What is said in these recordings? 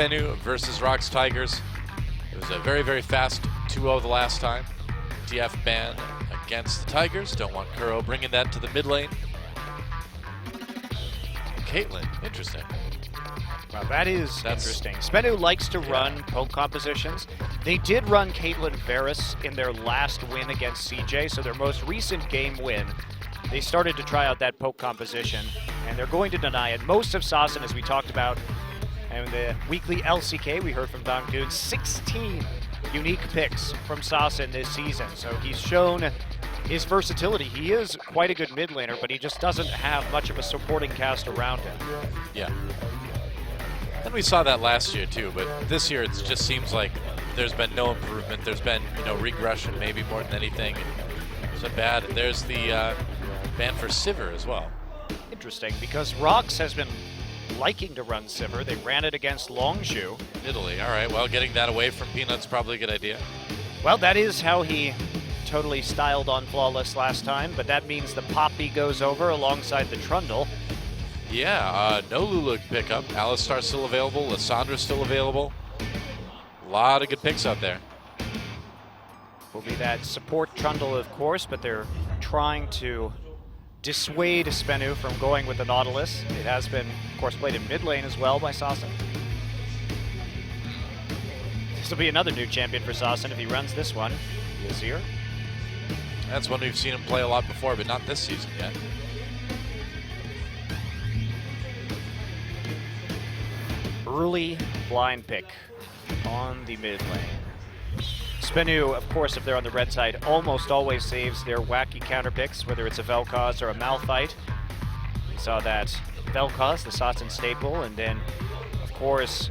SBENU versus ROX Tigers. It was a very, very fast 2-0 the last time. TF ban against the Tigers. Don't want Kuro bringing that to the mid lane. Caitlyn, interesting. Well, that is interesting. SBENU likes to run poke compositions. They did run Caitlyn Varus in their last win against CJ, so their most recent game win, they started to try out that poke composition, and they're going to deny it. Most of Sassen, as we talked about, and the weekly LCK, we heard from Don Goon, 16 unique picks from Sassen this season. So he's shown his versatility. He is quite a good mid laner, but he just doesn't have much of a supporting cast around him. Yeah. And we saw that last year too, but this year it just seems like there's been no improvement. There's been, regression maybe more than anything. It's been bad. There's the ban for Sivir as well. Interesting, because ROX has been liking to run Sivir. They ran it against Longzhu. Italy, all right. Well, getting that away from Peanut's probably a good idea. Well, that is how he totally styled on Flawless last time, but that means the Poppy goes over alongside the Trundle. Yeah, no Lulu pickup. Alistar still available. Lissandra still available. A lot of good picks out there. Will be that support Trundle, of course, but they're trying to dissuade SBENU from going with the Nautilus. It has been, of course, played in mid lane as well by Sassen. This will be another new champion for Sassen if he runs this one. Yazir. That's one we've seen him play a lot before, but not this season yet. Early blind pick on the mid lane. SBENU, of course, if they're on the red side, almost always saves their wacky counter picks, whether it's a Vel'Koz or a Malphite. We saw that Vel'Koz, the Sassen staple, and then, of course,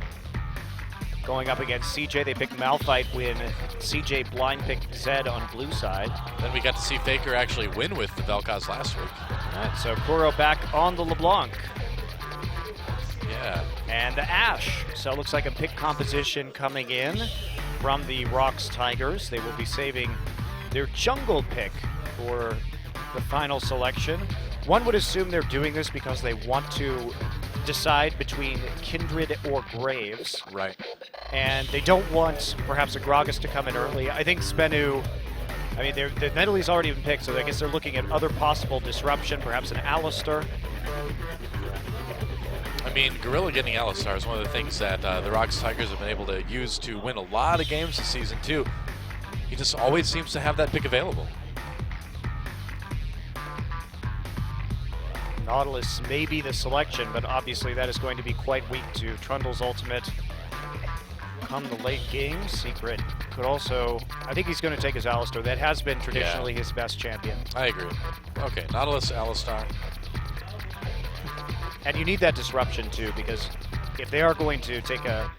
going up against CJ, they picked Malphite when CJ blind picked Zed on blue side. Then we got to see Faker actually win with the Vel'Koz last week. All right, so Kuro back on the LeBlanc. Yeah. And the Ashe. So it looks like a pick composition coming in from the ROX Tigers. They will be saving their jungle pick for the final selection. One would assume they're doing this because they want to decide between Kindred or Graves. Right. And they don't want perhaps a Gragas to come in early. I think SBENU, the Medley's already been picked, so I guess they're looking at other possible disruption, perhaps an Alistar. I mean, Gorilla getting Alistar is one of the things that the ROX Tigers have been able to use to win a lot of games this season, too. He just always seems to have that pick available. Nautilus may be the selection, but obviously that is going to be quite weak to Trundle's ultimate. Come the late game, Secret could also, I think he's going to take his Alistar. That has been traditionally his best champion. I agree. Okay, Nautilus, Alistar. And you need that disruption too, because if they are going to take a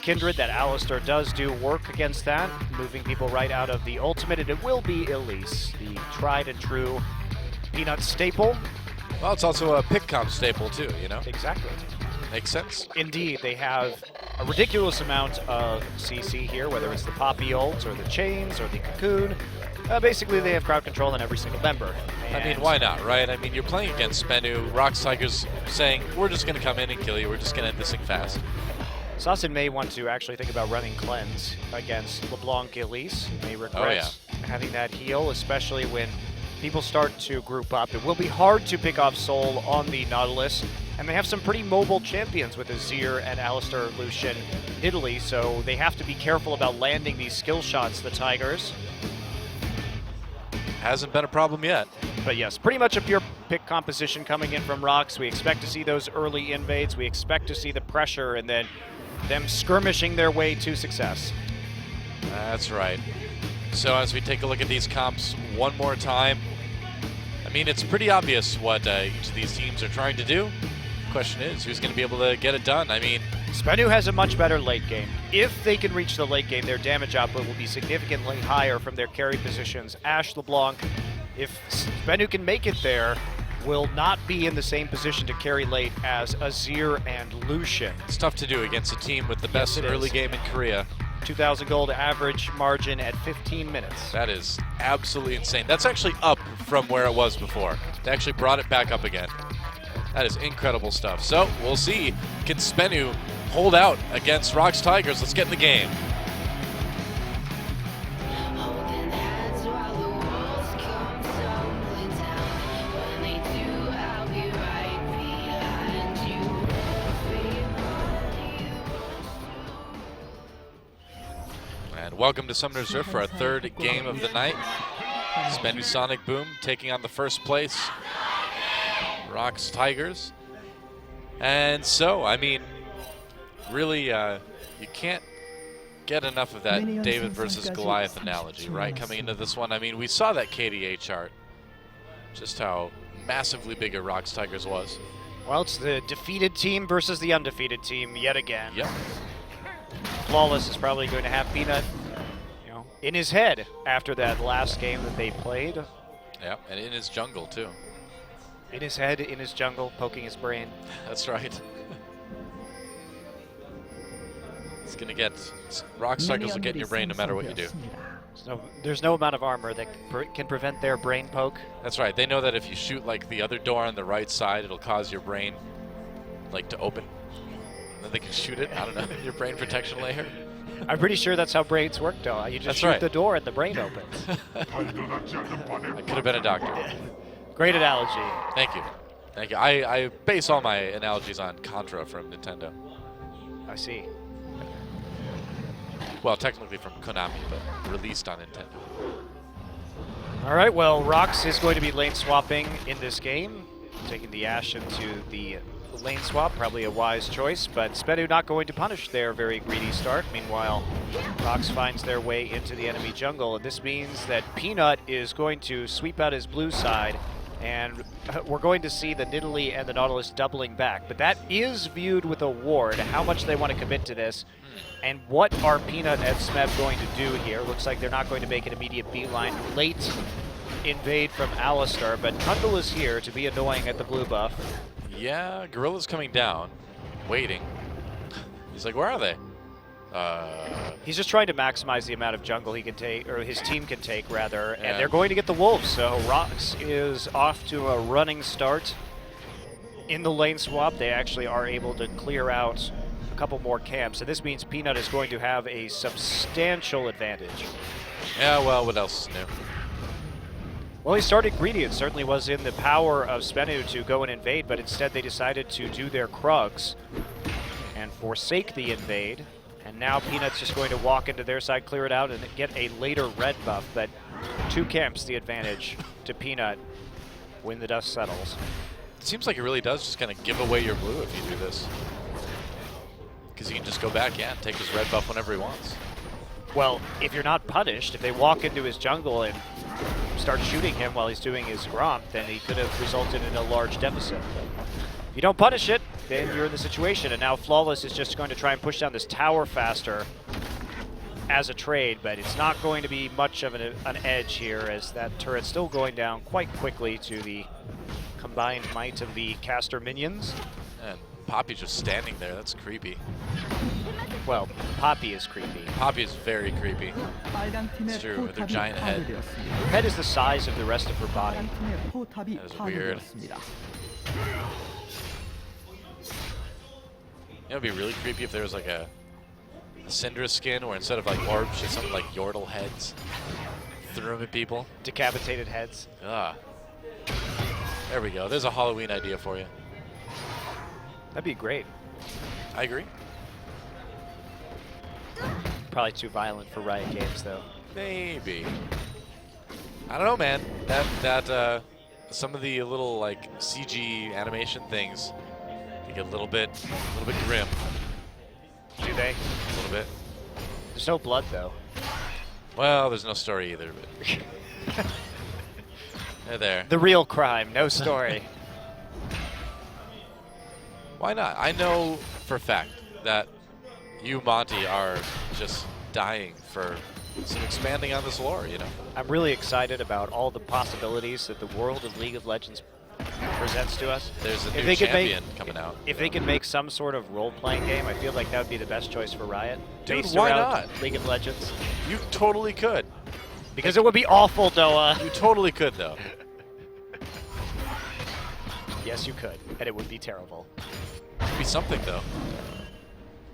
Kindred, that Alistar does do work against that, moving people right out of the ultimate, and it will be Elise, the tried and true Peanut staple. Well, it's also a pick comp staple too, Exactly. Makes sense. Indeed, they have a ridiculous amount of CC here, whether it's the Poppy ult or the chains or the cocoon. Basically, they have crowd control on every single member. I mean, why not, right? I mean, you're playing against SBENU, ROX Tigers saying, we're just going to come in and kill you, we're just going to end this thing fast. Sassen may want to actually think about running Cleanse against LeBlanc Elise. He may regret having that heal, especially when people start to group up. It will be hard to pick off Soul on the Nautilus, and they have some pretty mobile champions with Azir and Alistar, Lucian, Italy, so they have to be careful about landing these skill shots, the Tigers. Hasn't been a problem yet. But yes, pretty much a pure pick composition coming in from ROX. We expect to see those early invades. We expect to see the pressure and then them skirmishing their way to success. That's right. So as we take a look at these comps one more time, I mean, it's pretty obvious what each of these teams are trying to do. The question is, who's going to be able to get it done? I mean, SBENU has a much better late game. If they can reach the late game, their damage output will be significantly higher from their carry positions. Ashe, LeBlanc, if SBENU can make it there, will not be in the same position to carry late as Azir and Lucian. It's tough to do against a team with the best early game in Korea. 2,000 gold average margin at 15 minutes. That is absolutely insane. That's actually up from where it was before. They actually brought it back up again. That is incredible stuff. So we'll see, can SBENU hold out against ROX Tigers. Let's get in the game. And welcome to Summoner's Rift for our third game of the night. SBENU Sonicboom taking on the first place ROX Tigers. And so, I mean, really, you can't get enough of that David versus Goliath analogy, right? Coming into this one, I mean, we saw that KDA chart, just how massively big a ROX Tigers was. Well, it's the defeated team versus the undefeated team yet again. Yep. Flawless is probably going to have Peanut, in his head after that last game that they played. Yeah, and in his jungle too. In his head, in his jungle, poking his brain. That's right. It's gonna get ROX Tigers will get in your brain no matter what you do. So there's no amount of armor that can prevent their brain poke. That's right. They know that if you shoot like the other door on the right side, it'll cause your brain like to open. Then they can shoot it. I don't know. Your brain protection layer. I'm pretty sure that's how brains work, though. You just shoot the door and the brain opens. I could have been a doctor. Great analogy. Thank you. Thank you. I base all my analogies on Contra from Nintendo. I see. Well, technically from Konami, but released on Nintendo. All right, well, ROX is going to be lane swapping in this game, taking the Ashe into the lane swap, probably a wise choice, but SBENU not going to punish their very greedy start. Meanwhile, ROX finds their way into the enemy jungle, and this means that Peanut is going to sweep out his blue side, and we're going to see the Nidalee and the Nautilus doubling back, but that is viewed with a ward. How much they want to commit to this, and what are Peanut and Smeb going to do here? Looks like they're not going to make an immediate beeline. Late invade from Alistar, but Kundal is here to be annoying at the blue buff. Yeah, Gorilla's coming down, waiting. He's like, where are they? He's just trying to maximize the amount of jungle he can take, or his team can take, rather, yeah. And they're going to get the wolves, so ROX is off to a running start. In the lane swap, they actually are able to clear out a couple more camps, and this means Peanut is going to have a substantial advantage. Yeah, well, what else is new? Well, he started greedy. It certainly was in the power of SBENU to go and invade, but instead they decided to do their Krugs and forsake the invade. And now Peanut's just going to walk into their side, clear it out, and get a later red buff. But 2 camps the advantage to Peanut when the dust settles. It seems like it really does just kind of give away your blue if you do this. Because you can just go back, and take his red buff whenever he wants. Well, if you're not punished, if they walk into his jungle and start shooting him while he's doing his Gromp, then he could have resulted in a large deficit. If you don't punish it, then you're in the situation, and now Flawless is just going to try and push down this tower faster as a trade, but it's not going to be much of an edge here, as that turret's still going down quite quickly to the combined might of the caster minions. And Poppy just standing there, that's creepy. Well, Poppy is creepy. Poppy is very creepy. It's true, with her giant head. Her head is the size of the rest of her body. That is weird. It would be really creepy if there was like a Syndra skin where instead of like orbs, just something like Yordle heads. Threw them at people. Decapitated heads. Ah. There we go. There's a Halloween idea for you. That'd be great. I agree. Probably too violent for Riot Games, though. Maybe. I don't know, man. Some of the little like CG animation things, they get a little bit grim. Do they? A little bit. There's no blood, though. Well, there's no story either, but they're there. The real crime, no story. Why not? I know for a fact that you, Monty, are just dying for some expanding on this lore, you know? I'm really excited about all the possibilities that the world of League of Legends presents to us. There's a new champion coming out. If they could make some sort of role-playing game, I feel like that would be the best choice for Riot. Dude, based why around not? League of Legends. You totally could. Because it would be awful, Doa. You totally could, though. Yes, you could, and it would be terrible. It'd be something, though.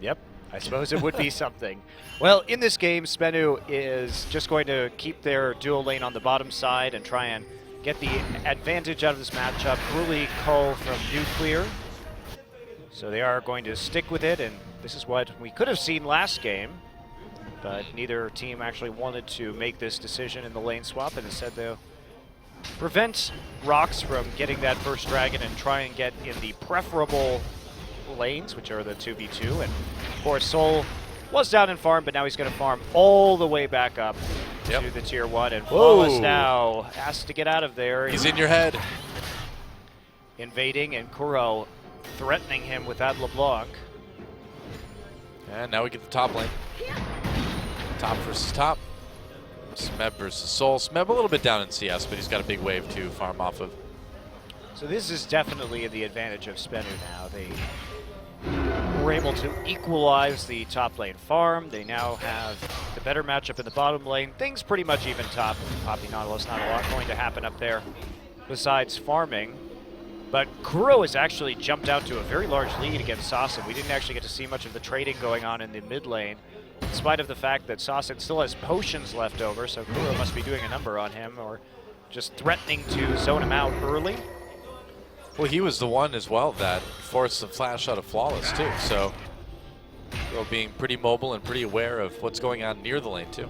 Yep, I suppose it would be something. Well, in this game, SBENU is just going to keep their dual lane on the bottom side and try and get the advantage out of this matchup. Early call from Nuclear. So they are going to stick with it, and this is what we could have seen last game, but neither team actually wanted to make this decision in the lane swap, and instead they'll prevent ROX from getting that first dragon and try and get in the preferable lanes, which are the 2v2. And of course, Soul was down in farm, but now he's going to farm all the way back up to the tier 1. And Flawless now has to get out of there. He's in your head. Invading, and Kuro threatening him with that LeBlanc. And now we get the top lane. Top versus top. Smeb versus Soul. Smeb a little bit down in CS, but he's got a big wave to farm off of. So this is definitely the advantage of SBENU now. They were able to equalize the top lane farm. They now have the better matchup in the bottom lane. Things pretty much even top. Poppy Nautilus, not a lot going to happen up there besides farming. But Kuro has actually jumped out to a very large lead against Sasson. We didn't actually get to see much of the trading going on in the mid lane, in spite of the fact that Sasson still has potions left over, so Kuro must be doing a number on him, or just threatening to zone him out early. Well, he was the one as well that forced the flash out of Flawless too, so Kuro being pretty mobile and pretty aware of what's going on near the lane too.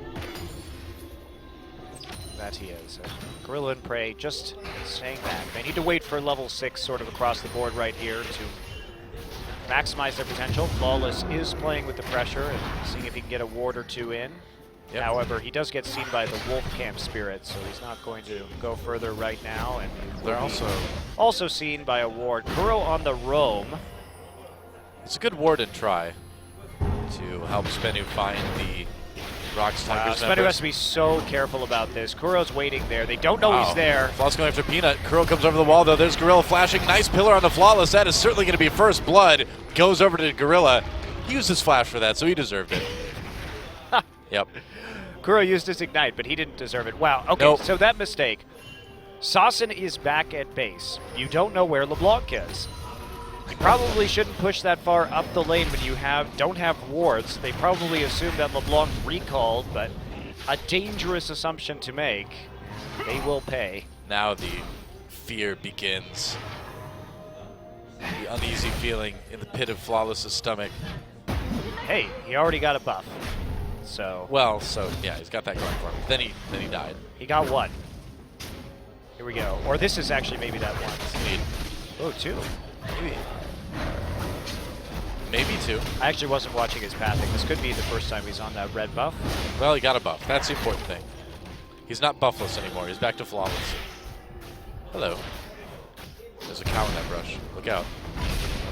That he is. Gorilla and Prey just staying back. They need to wait for level 6 sort of across the board right here to maximize their potential. Flawless is playing with the pressure and seeing if he can get a ward or two in. Yep. However, he does get seen by the Wolf Camp Spirit, so he's not going to go further right now. And they're also seen by a ward. Kuro on the roam. It's a good ward and try to help SBENU find the ROX Tigers SBENU has to be so careful about this. Kuro's waiting there. They don't know he's there. Flawless going after Peanut. Kuro comes over the wall, though. There's Gorilla flashing. Nice pillar on the Flawless. That is certainly going to be first blood. Goes over to Gorilla. He used his flash for that, so he deserved it. Yep. Kuro used his Ignite, but he didn't deserve it. Wow. Okay, nope. So that mistake. Sasson is back at base. You don't know where LeBlanc is. You probably shouldn't push that far up the lane when you don't have wards. They probably assume that LeBlanc recalled, but a dangerous assumption to make. They will pay. Now the fear begins. The uneasy feeling in the pit of Flawless's stomach. Hey, he already got a buff. So. Well, yeah, he's got that going for him. Then he died. He got one. Here we go. Or this is actually maybe that one. Oh, two. Maybe two. I actually wasn't watching his pathing. This could be the first time he's on that red buff. Well, he got a buff. That's the important thing. He's not buffless anymore. He's back to Flawless. Hello. There's a cow in that brush. Look out.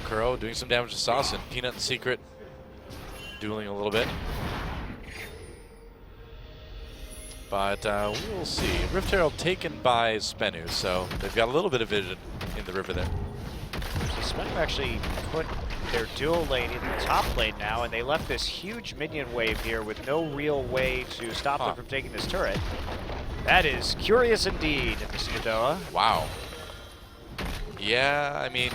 Kuro doing some damage to Sasson. Peanut in secret. Dueling a little bit. But we'll see. Rift Herald taken by SBENU, so they've got a little bit of vision in the river there. So SBENU actually put their dual lane in the top lane now, and they left this huge minion wave here with no real way to stop them from taking this turret. That is curious indeed, Mr. Godoa. Wow. Yeah, I mean,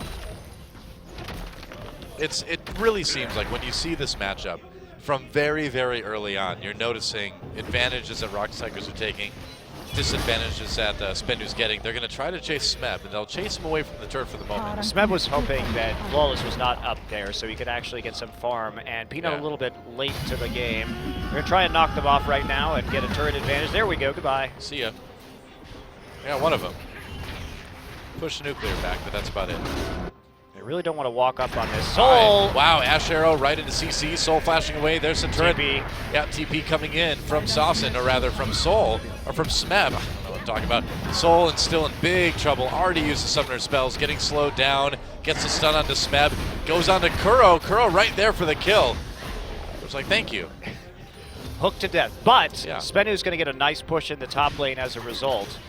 it really seems like when you see this matchup, from very, very early on, you're noticing advantages that ROX Tigers are taking, disadvantages that SBENU's getting. They're going to try to chase Smeb, and they'll chase him away from the turret for the moment. Smeb was hoping that Flawless was not up there so he could actually get some farm, and Peanut a little bit late to the game. We're going to try and knock them off right now and get a turret advantage. There we go. Goodbye. See ya. Yeah, one of them. Push the Nuclear back, but that's about it. I really don't want to walk up on this. Soul! Wow, Ash Arrow right into CC. Soul flashing away. There's the turret. TP. Yeah, TP coming in from Sasson, or rather from Soul, or from Smeb. I don't know what I'm talking about. Soul and still in big trouble. Already used the summoner spells, getting slowed down. Gets the stun onto Smeb. Goes on to Kuro. Kuro right there for the kill. I was like, thank you. Hooked to death. But SBENU's going to get a nice push in the top lane as a result.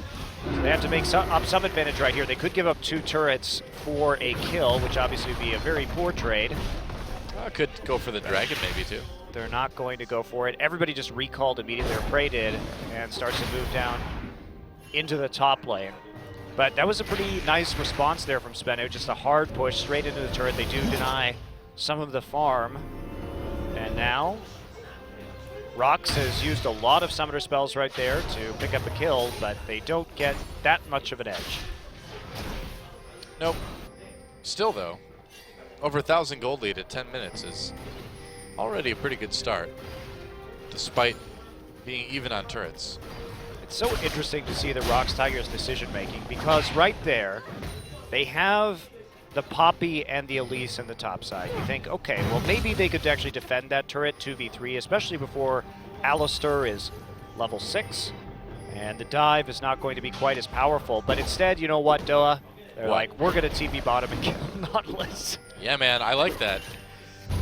So they have to make some advantage right here. They could give up 2 turrets for a kill, which obviously would be a very poor trade. Could go for the dragon maybe too. They're not going to go for it. Everybody just recalled immediately, or Prey did, and starts to move down into the top lane. But that was a pretty nice response there from SBENU. Just a hard push straight into the turret. They do deny some of the farm. And now, ROX has used a lot of summoner spells right there to pick up a kill, but they don't get that much of an edge. Nope. Still, though, over 1,000 gold lead at 10 minutes is already a pretty good start, despite being even on turrets. It's so interesting to see the ROX Tigers decision making, because right there, they have the Poppy and the Elise in the top side. You think, okay, well maybe they could actually defend that turret 2v3, especially before Alistair is level 6, and the dive is not going to be quite as powerful. But instead, you know what, Doa? They're like, we're going to TP bottom and kill Nautilus. Yeah, man, I like that.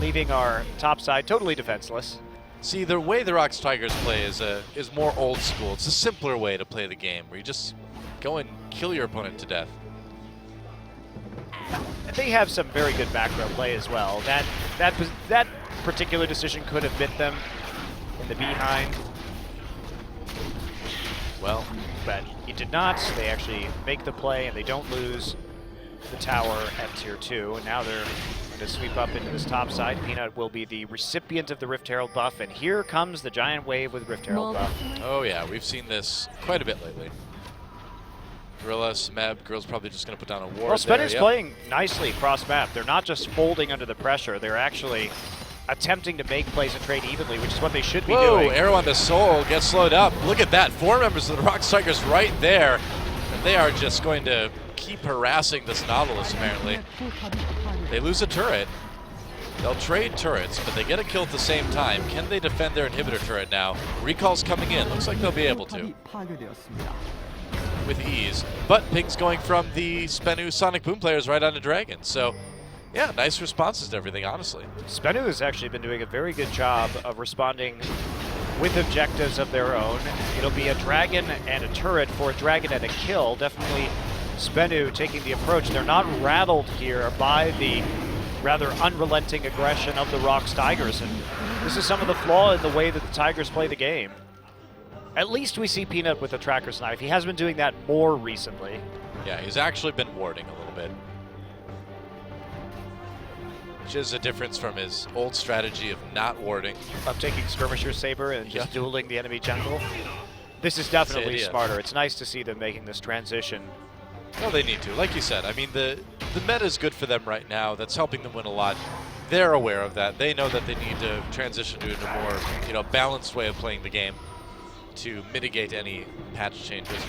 Leaving our top side totally defenseless. See, the way the ROX Tigers play is more old school. It's a simpler way to play the game, where you just go and kill your opponent to death. They have some very good background play as well. That particular decision could have bit them in the behind. Well, but it did not. They actually make the play and they don't lose the tower at tier 2. And now they're going to sweep up into this top side. Peanut will be the recipient of the Rift Herald buff, and here comes the giant wave with Rift Herald buff. Oh yeah, we've seen this quite a bit lately. Gorilla, Smeb, Girl's probably just going to put down a ward. Well, SBENU's playing nicely across map. They're not just folding under the pressure. They're actually attempting to make plays and trade evenly, which is what they should be doing. Whoa, arrow on the soul, gets slowed up. Look at that, 4 members of the ROX Tigers right there. And they are just going to keep harassing this Nautilus, apparently. They lose a turret. They'll trade turrets, but they get a kill at the same time. Can they defend their inhibitor turret now? Recall's coming in. Looks like they'll be able to with ease. But Ping's going from the SBENU Sonicboom players right onto Dragon. So, yeah, nice responses to everything, honestly. SBENU has actually been doing a very good job of responding with objectives of their own. It'll be a Dragon and a turret for a Dragon and a kill. Definitely SBENU taking the approach. They're not rattled here by the rather unrelenting aggression of the ROX Tigers, and this is some of the flaw in the way that the Tigers play the game. At least we see Peanut with a Tracker's Knife. He has been doing that more recently. Yeah, he's actually been warding a little bit, which is a difference from his old strategy of not warding. Of taking Skirmisher's Saber and just dueling the enemy jungle. This is definitely smarter. It's nice to see them making this transition. Well, they need to. Like you said, I mean, the meta is good for them right now. That's helping them win a lot. They're aware of that. They know that they need to transition to a more, balanced way of playing the game to mitigate any patch changes.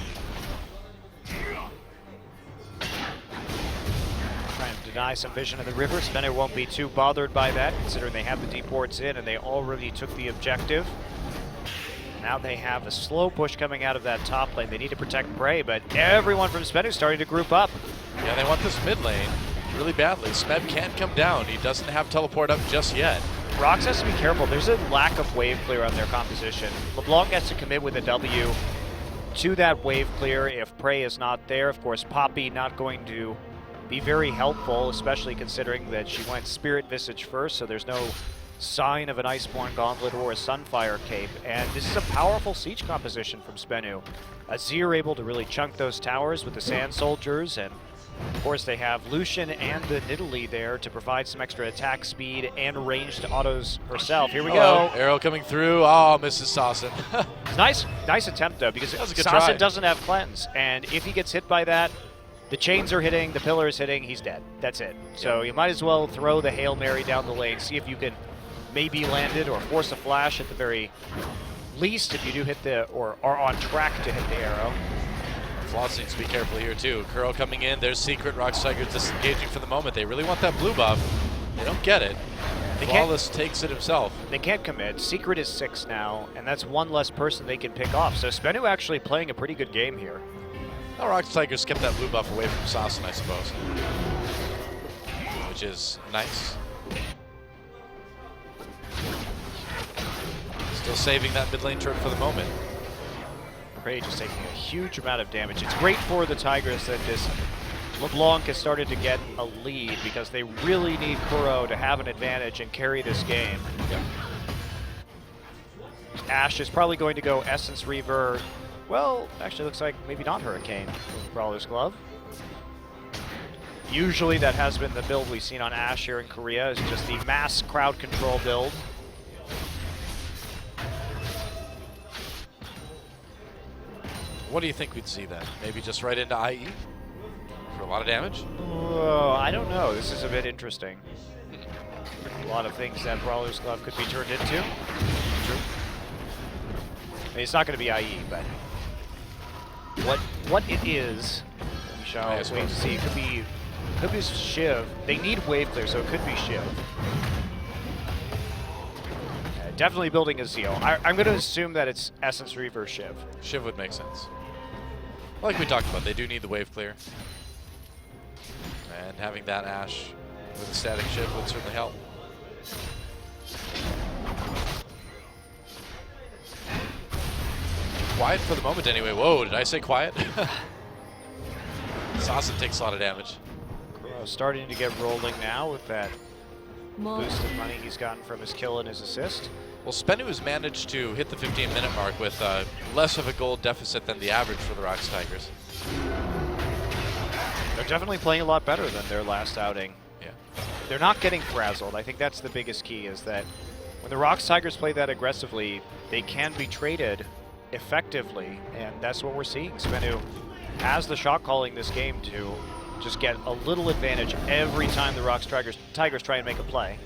Trying to deny some vision of the river. SBENU won't be too bothered by that, considering they have the deep wards in and they already took the objective. Now they have a slow push coming out of that top lane. They need to protect Prey, but everyone from SBENU is starting to group up. Yeah, they want this mid lane really badly. Smeb can't come down. He doesn't have teleport up just yet. ROX has to be careful. There's a lack of wave clear on their composition. LeBlanc has to commit with a W to that wave clear if Prey is not there. Of course, Poppy not going to be very helpful, especially considering that she went Spirit Visage first, so there's no sign of an Iceborne Gauntlet or a Sunfire Cape. And this is a powerful siege composition from SBENU. Azir able to really chunk those towers with the Sand Soldiers, and of course they have Lucian and the Nidalee there to provide some extra attack speed and ranged autos herself. Here we go. Arrow coming through. Oh, misses Sasson. Nice attempt though, because Sasson doesn't have cleanse, and if he gets hit by that, the chains are hitting, the pillar is hitting, he's dead. That's it. So you might as well throw the Hail Mary down the lane, see if you can maybe land it or force a flash at the very least if you do hit the, or are on track to hit the arrow. Floss needs to be careful here too. Curl coming in, there's Secret, ROX Tigers disengaging for the moment. They really want that blue buff. They don't get it. Flawless takes it himself. They can't commit. Secret is 6 now, and that's one less person they can pick off. So SBENU actually playing a pretty good game here. Well, ROX Tigers kept that blue buff away from Sasson, I suppose. Which is nice. Still saving that mid lane turret for the moment. Prey just taking a huge amount of damage. It's great for the Tigers that this LeBlanc has started to get a lead, because they really need Kuro to have an advantage and carry this game. Yep. Ashe is probably going to go Essence Reaver. Well, actually looks like maybe not Hurricane with Brawler's Glove. Usually that has been the build we've seen on Ashe here in Korea, is just the mass crowd control build. What do you think we'd see then? Maybe just right into IE for a lot of damage? I don't know. This is a bit interesting. A lot of things that Brawler's Glove could be turned into. True. I mean, it's not going to be IE, but what it is, we shall wait to see. It could be Shiv. They need wave clear, so it could be Shiv. Definitely building a Zeal. I'm going to assume that it's Essence Reaver Shiv. Shiv would make sense. Like we talked about, they do need the wave clear. And having that Ashe with a static Shiv would certainly help. Quiet for the moment anyway. Whoa, did I say quiet? Saucin takes a lot of damage. Starting to get rolling now with that boost of money he's gotten from his kill and his assist. Well, SBENU has managed to hit the 15-minute mark with less of a gold deficit than the average for the ROX Tigers. They're definitely playing a lot better than their last outing. Yeah. They're not getting frazzled. I think that's the biggest key, is that when the ROX Tigers play that aggressively, they can be traded effectively, and that's what we're seeing. SBENU has the shot calling this game to just get a little advantage every time the ROX Tigers try and make a play.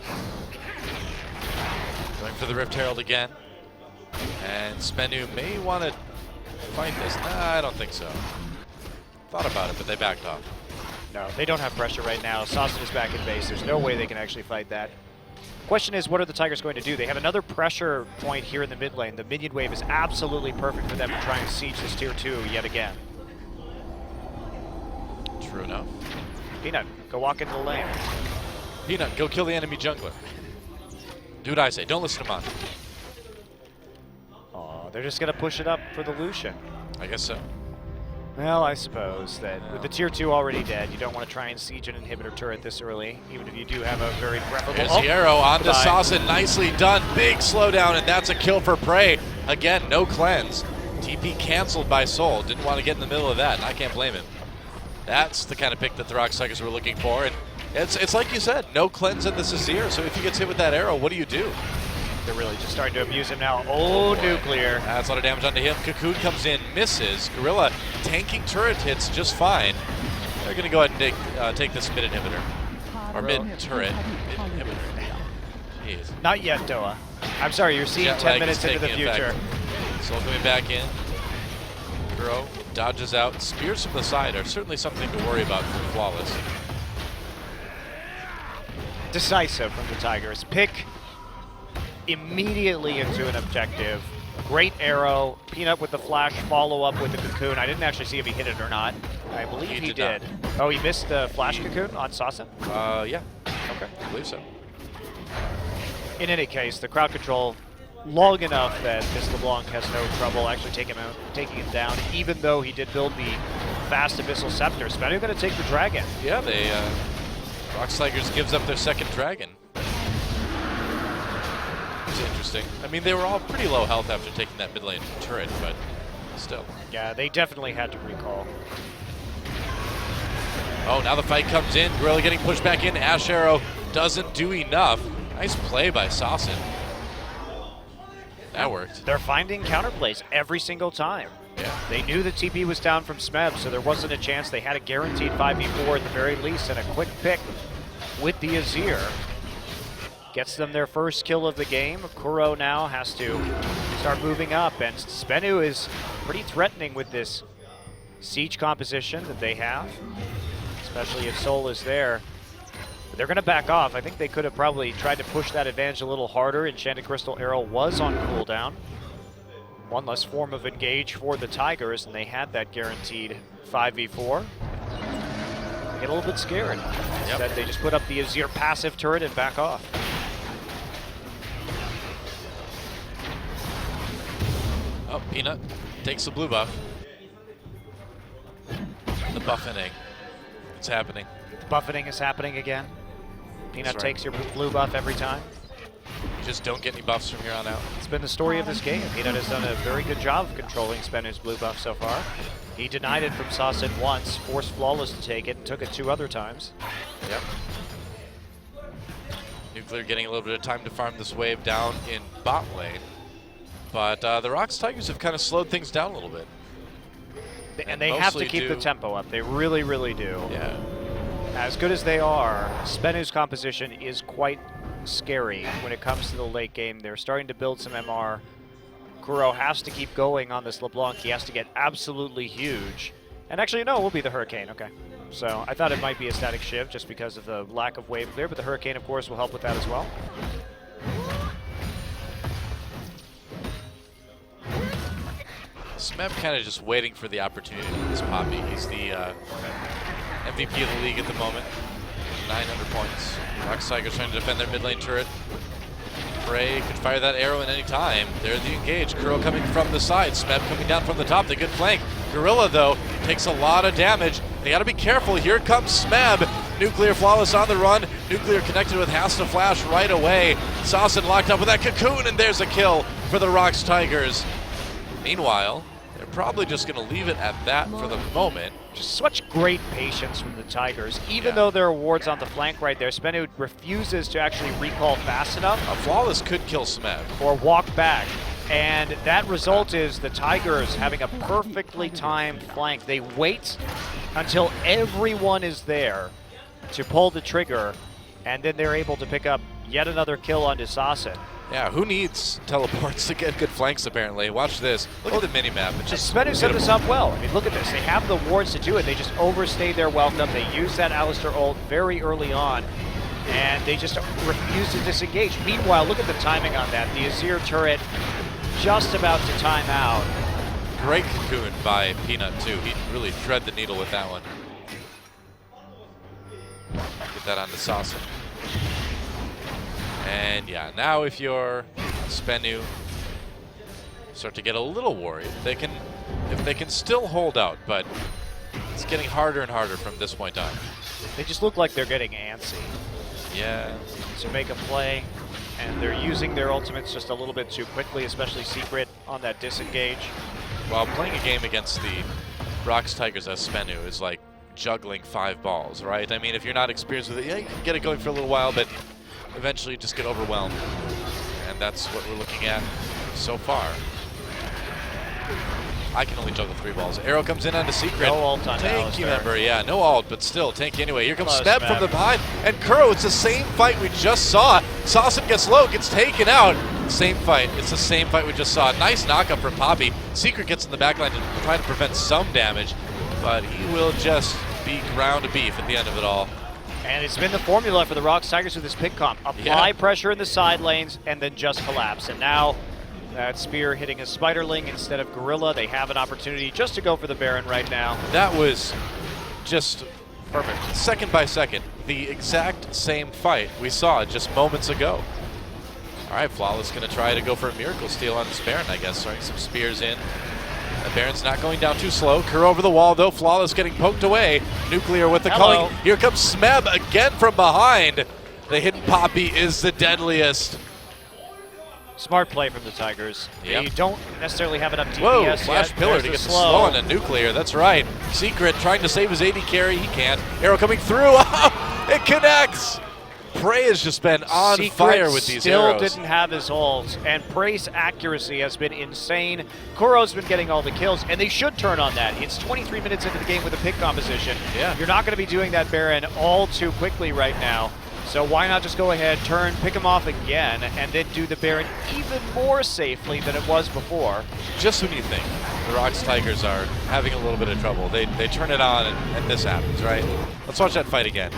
Going for the Rift Herald again. And SBENU may want to fight this. Nah, I don't think so. Thought about it, but they backed off. No, they don't have pressure right now. Saucin is back in base. There's no way they can actually fight that. Question is, what are the Tigers going to do? They have another pressure point here in the mid lane. The minion wave is absolutely perfect for them to try and siege this tier 2 yet again. True enough. Peanut, go walk into the lane. Peanut, go kill the enemy jungler. Do what I say. Don't listen to mine. Oh, they're just going to push it up for the Lucian. I guess so. Well, I suppose that with the tier 2 already dead, you don't want to try and siege an inhibitor turret this early, even if you do have a very preferable... There's the arrow onto Saucin. Nicely done. Big slowdown, and that's a kill for Prey. Again, no cleanse. TP canceled by Soul. Didn't want to get in the middle of that, and I can't blame him. That's the kind of pick that the ROX Tigers were looking for, and it's like you said, no cleanse in this Azir, so if he gets hit with that arrow, what do you do? They're really just starting to abuse him now. Oh, nuclear. That's a lot of damage onto him. Cocoon comes in, misses. Gorilla tanking turret hits just fine. They're going to go ahead and take this mid inhibitor. Or mid turret. Mid inhibitor. Jeez. Not yet, Doa. I'm sorry, you're seeing 10 minutes into the future. Soul coming back in. Kuro dodges out. Spears from the side are certainly something to worry about for Flawless. Decisive from the Tigers. Pick immediately into an objective. Great arrow. Peanut with the flash, follow up with the cocoon. I didn't actually see if he hit it or not. I believe he did. Oh, he missed the flash cocoon on Saucin? Yeah. Okay, I believe so. In any case, the crowd control long enough that Miss LeBlanc has no trouble actually taking him down, even though he did build the fast Abyssal Scepter. SBENU going to take the dragon. Yeah, they ROX Tigers gives up their second dragon. It's interesting. I mean, they were all pretty low health after taking that mid lane turret, but still. Yeah, they definitely had to recall. Oh, now the fight comes in. Gorilla getting pushed back in. Ashe Arrow doesn't do enough. Nice play by Saucin. That worked. They're finding counterplays every single time. Yeah. They knew the TP was down from Smeb, so there wasn't a chance. They had a guaranteed 5v4 at the very least, and a quick pick with the Azir. Gets them their first kill of the game. Kuro now has to start moving up, and SBENU is pretty threatening with this siege composition that they have, especially if Soul is there. But they're going to back off. I think they could have probably tried to push that advantage a little harder. Enchanted Crystal Arrow was on cooldown. One less form of engage for the Tigers, and they had that guaranteed 5v4. They get a little bit scared. Instead, they just put up the Azir passive turret and back off. Oh, Peanut takes the blue buff. The buffening. It's happening. The buffeting is happening again. Peanut takes your blue buff every time. Just don't get any buffs from here on out. It's been the story of this game. Peanut has done a very good job of controlling SBENU's blue buff so far. He denied it from Saucin once, forced Flawless to take it, and took it 2 other times. Yep. Nuclear getting a little bit of time to farm this wave down in bot lane. But the ROX Tigers have kind of slowed things down a little bit. And they have to keep the tempo up. They really, really do. Yeah. As good as they are, SBENU's composition is quite scary when it comes to the late game. They're starting to build some MR. Kuro has to keep going on this LeBlanc. He has to get absolutely huge. And actually, no, it will be the Hurricane. Okay. So I thought it might be a static Shiv just because of the lack of wave clear, but the Hurricane, of course, will help with that as well. Smeb kind of just waiting for the opportunity with this Poppy. He's the MVP of the league at the moment. 900 points. ROX Tigers trying to defend their mid lane turret. Prey could fire that arrow at any time. There's the engage. Kuro coming from the side. Smeb coming down from the top. The good flank. Gorilla, though, takes a lot of damage. They got to be careful. Here comes Smeb. Nuclear Flawless on the run. Nuclear connected with has to flash right away. Saucin locked up with that cocoon, and there's a kill for the ROX Tigers. Meanwhile, they're probably just going to leave it at that for the moment. Just such great patience from the Tigers. Even though there are wards on the flank right there, SBENU refuses to actually recall fast enough. A Flawless could kill Smeb. Or walk back. And that result is the Tigers having a perfectly timed flank. They wait until everyone is there to pull the trigger, and then they're able to pick up yet another kill onto Saucin. Yeah, who needs teleports to get good flanks, apparently? Watch this. Look at the mini-map. It's just SBENU set this up well. I mean, look at this. They have the wards to do it. They just overstayed their welcome. They used that Alistar ult very early on, and they just refused to disengage. Meanwhile, look at the timing on that. The Azir turret just about to time out. Great cocoon by Peanut, too. He really thread the needle with that one. Get that onto Saucin. And yeah, now if you're SBENU, start to get a little worried. If they can still hold out, but it's getting harder and harder from this point on. They just look like they're getting antsy. Yeah. To make a play, and they're using their ultimates just a little bit too quickly, especially Secret on that disengage. Well, playing a game against the ROX Tigers as SBENU is like juggling 5 balls, right? I mean, if you're not experienced with it, yeah, you can get it going for a little while, but eventually you just get overwhelmed. And that's what we're looking at so far. I can only juggle 3 balls. Arrow comes in onto Secret. No ult on Tanky Alistar. member, yeah, no ult, but still tanky anyway. Here comes Close, Smeb from the behind, and Kuro, it's the same fight we just saw. Saucin gets low, gets taken out. Same fight, it's the same fight we just saw. Nice knockup from Poppy. Secret gets in the backline to try to prevent some damage, but he will just be ground beef at the end of it all. And it's been the formula for the ROX Tigers with this pick comp. Apply pressure in the side lanes and then just collapse. And now that Spear hitting a Spiderling instead of Gorilla. They have an opportunity just to go for the Baron right now. That was just perfect. Second by second, the exact same fight we saw just moments ago. All right, Flawless gonna try to go for a Miracle Steal on this Baron, I guess, throwing some spears in. The Baron's not going down too slow. Kuro over the wall, though. Flawless getting poked away. Nuclear with the calling. Here comes Smeb again from behind. The hidden Poppy is the deadliest. Smart play from the Tigers. Yep. They don't necessarily have enough DPS Whoa, Flash yet. Pillar There's to the get the slow on the Nuclear. That's right. Secret trying to save his AD carry. He can't. Arrow coming through. It connects. Prey has just been on fire with these arrows. Still didn't have his ult, and Prey's accuracy has been insane. Kuro's been getting all the kills, and they should turn on that. It's 23 minutes into the game with a pick composition. Yeah. You're not going to be doing that Baron all too quickly right now. So why not just go ahead, turn, pick him off again, and then do the Baron even more safely than it was before. Just when you think the ROX Tigers are having a little bit of trouble, they turn it on and this happens, right? Let's watch that fight again.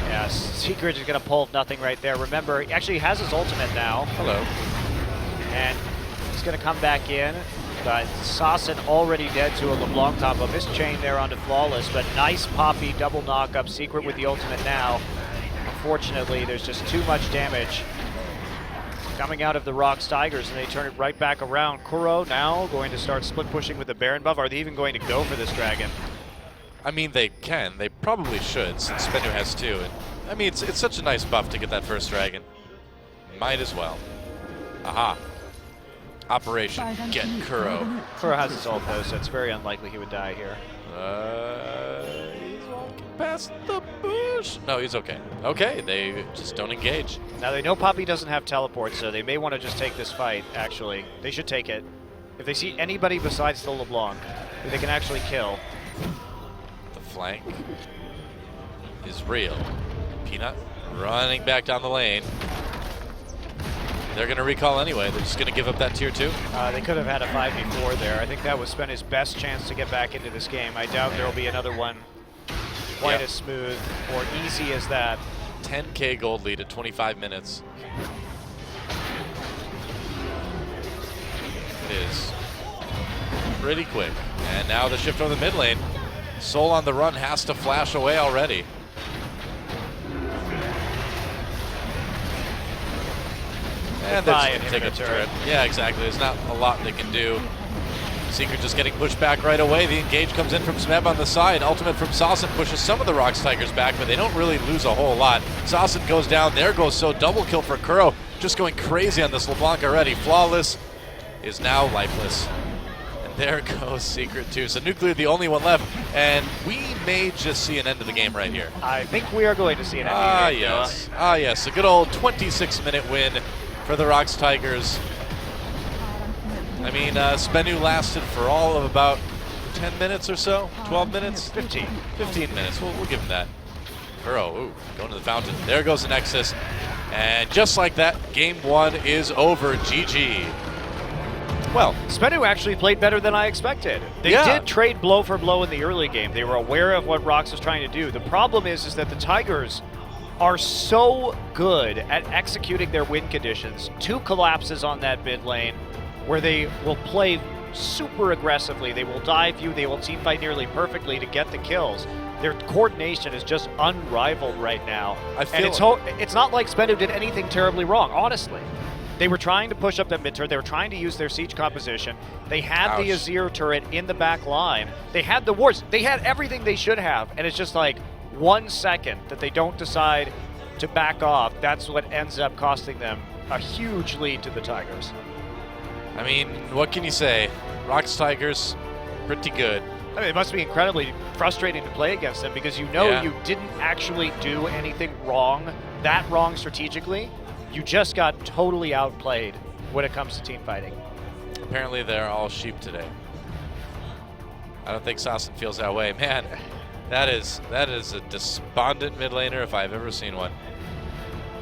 Yeah, Secret is going to pull nothing right there. Remember, he actually has his ultimate now. Hello. And he's going to come back in. But Saucin already dead to a LeBlanc combo. Missed chain there onto Flawless, but nice Poppy double knock-up. Secret with the ultimate now. Unfortunately, there's just too much damage coming out of the ROX Tigers, and they turn it right back around. Kuro now going to start split pushing with the Baron buff. Are they even going to go for this dragon? I mean, they can. They probably should, since SBENU has 2. And, I mean, it's such a nice buff to get that first dragon. Might as well. Aha. Operation Get Kuro. Kuro has his ult though, so it's very unlikely he would die here. He's walking past the bush. No, he's okay. Okay, they just don't engage. Now they know Poppy doesn't have teleport, so they may want to just take this fight, actually. They should take it. If they see anybody besides the LeBlanc who they can actually kill. The flank is real. Peanut running back down the lane. They're going to recall anyway. They're just going to give up that tier 2. They could have had a 5v4 there. I think that was SBENU's best chance to get back into this game. I doubt there will be another one quite as smooth or easy as that. 10K gold lead at 25 minutes. It is pretty quick. And now the shift over the mid lane. Soul on the run has to flash away already. And they're just take a turret. Yeah, exactly. There's not a lot they can do. Secret just getting pushed back right away. The engage comes in from Smeb on the side. Ultimate from Saucin pushes some of the ROX Tigers back, but they don't really lose a whole lot. Saucin goes down. There goes So. Double kill for Kuro. Just going crazy on this LeBlanc already. Flawless is now lifeless. And there goes Secret too. So Nuclear the only one left, and we may just see an end of the game right here. I think we are going to see an end of the game. Yes. Yes. A good old 26-minute win for the ROX Tigers. I mean, SBENU lasted for all of about 10 minutes or so, 12 minutes? 15 minutes, we'll give them that. Kuro, ooh, going to the fountain. There goes the Nexus. And just like that, game 1 is over. GG. Well, SBENU actually played better than I expected. They did trade blow for blow in the early game. They were aware of what ROX was trying to do. The problem is that the Tigers are so good at executing their win conditions. 2 collapses on that mid lane where they will play super aggressively. They will dive you, they will team fight nearly perfectly to get the kills. Their coordination is just unrivaled right now. It's not like SBENU did anything terribly wrong, honestly. They were trying to push up that mid turret. They were trying to use their siege composition. They had the Azir turret in the back line. They had the wards. They had everything they should have, and it's just like 1 second that they don't decide to back off. That's what ends up costing them a huge lead to the Tigers. I mean, what can you say? ROX Tigers, pretty good. I mean, it must be incredibly frustrating to play against them because you know you didn't actually do anything wrong, that wrong strategically. You just got totally outplayed when it comes to team fighting. Apparently they're all sheep today. I don't think Saucin feels that way. Man, that is a despondent mid laner if I've ever seen one.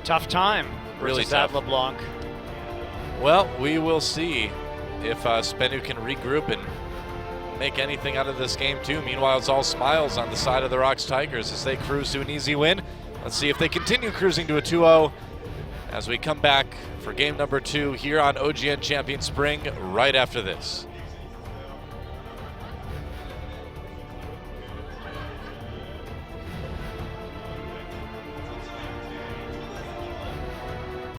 Tough time really versus tough. that LeBlanc. Well, we will see if SBENU can regroup and make anything out of this game too. Meanwhile, it's all smiles on the side of the ROX Tigers as they cruise to an easy win. Let's see if they continue cruising to a 2-0 as we come back for game number 2 here on OGN Champion Spring right after this.